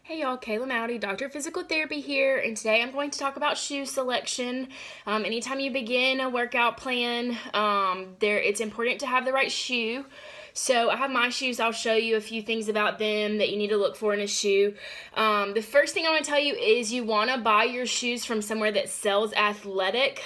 Hey y'all, Kayla Mowdy, Doctor of Physical Therapy here, and today I'm going to talk about shoe selection. Anytime you begin a workout plan, it's important to have the right shoe. So I have my shoes. I'll show you a few things about them that you need to look for in a shoe. The first thing I want to tell you is you want to buy your shoes from somewhere that sells athletic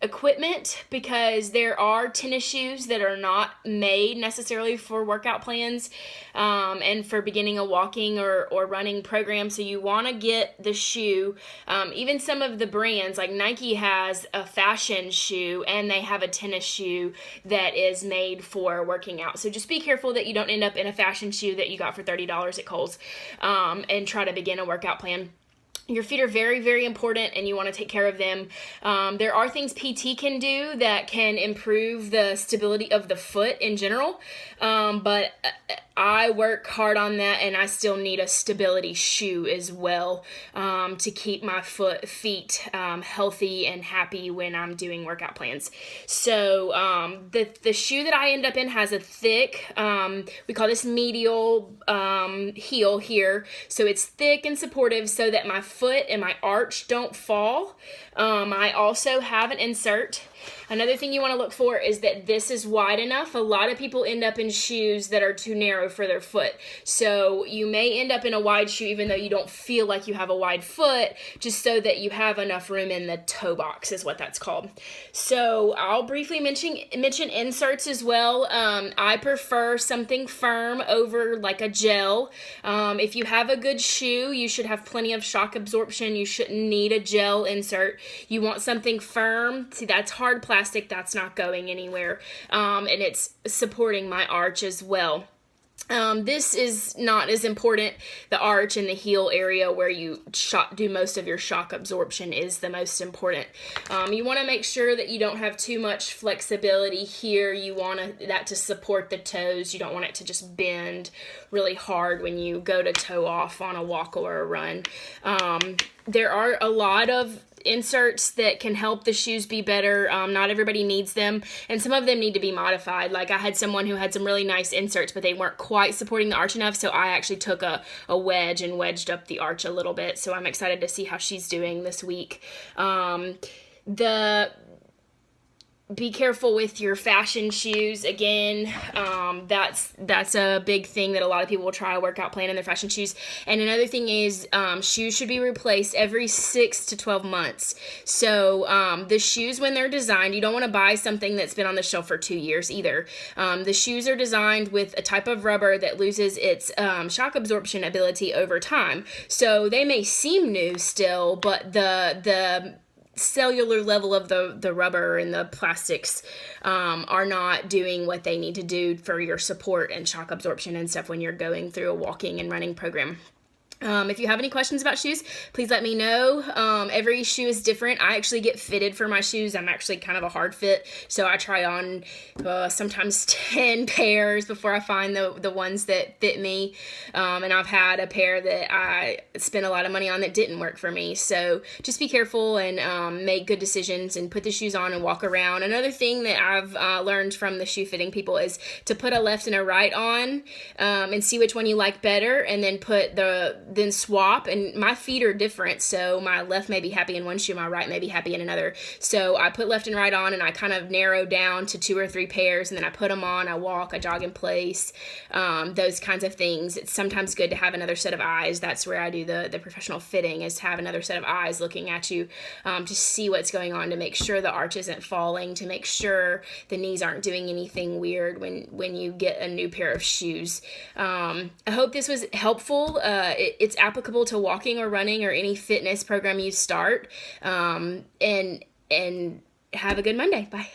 equipment, because there are tennis shoes that are not made necessarily for workout plans and for beginning a walking or running program. So you want to get the shoe. Even some of the brands like Nike has a fashion shoe and they have a tennis shoe that is made for working out. So just be careful that you don't end up in a fashion shoe that you got for $30 at Kohl's and try to begin a workout plan. Your feet are very, very important, and you want to take care of them. There are things PT can do that can improve the stability of the foot in general, but I work hard on that, and I still need a stability shoe as well to keep my feet healthy and happy when I'm doing workout plans. So the shoe that I end up in has a thick, we call this medial heel here. So it's thick and supportive so that my foot and my arch don't fall. I also have an insert. Another thing you want to look for is that this is wide enough. A lot of people end up in shoes that are too narrow for their foot. So you may end up in a wide shoe even though you don't feel like you have a wide foot, just so that you have enough room in the toe box is what that's called. So I'll briefly mention inserts as well. I prefer something firm over like a gel. If you have a good shoe, you should have plenty of shock absorption. You shouldn't need a gel insert. You want something firm. See, that's hard plastic. That's not going anywhere. And it's supporting my arch as well. This is not as important. The arch and the heel area where you do most of your shock absorption is the most important. You want to make sure that you don't have too much flexibility here. You want that to support the toes. You don't want it to just bend really hard when you go to toe off on a walk or a run. There are a lot of inserts that can help the shoes be better. Not everybody needs them, and some of them need to be modified. Like I had someone who had some really nice inserts, but they weren't quite supporting the arch enough, so I actually took a wedge and wedged up the arch a little bit. So I'm excited to see how she's doing this week. Be careful with your fashion shoes. Again, that's a big thing that a lot of people will try a workout plan in their fashion shoes. And another thing is shoes should be replaced every 6 to 12 months. So the shoes, when they're designed, you don't want to buy something that's been on the shelf for 2 years either. The shoes are designed with a type of rubber that loses its shock absorption ability over time. So they may seem new still, but the cellular level of the rubber and the plastics are not doing what they need to do for your support and shock absorption and stuff when you're going through a walking and running program. If you have any questions about shoes, please let me know. Every shoe is different. I actually get fitted for my shoes. I'm actually kind of a hard fit, so I try on sometimes 10 pairs before I find the ones that fit me. And I've had a pair that I spent a lot of money on that didn't work for me. So just be careful and make good decisions and put the shoes on and walk around. Another thing that I've learned from the shoe fitting people is to put a left and a right on and see which one you like better, and then swap. And my feet are different, so my left may be happy in one shoe, my right may be happy in another. So I put left and right on, and I kind of narrow down to 2 or 3 pairs, and then I put them on, I walk, I jog in place, those kinds of things. It's sometimes good to have another set of eyes. That's where I do the professional fitting, is to have another set of eyes looking at you to see what's going on, to make sure the arch isn't falling, to make sure the knees aren't doing anything weird when you get a new pair of shoes. I hope this was helpful. It's applicable to walking or running or any fitness program you start. And have a good Monday. Bye.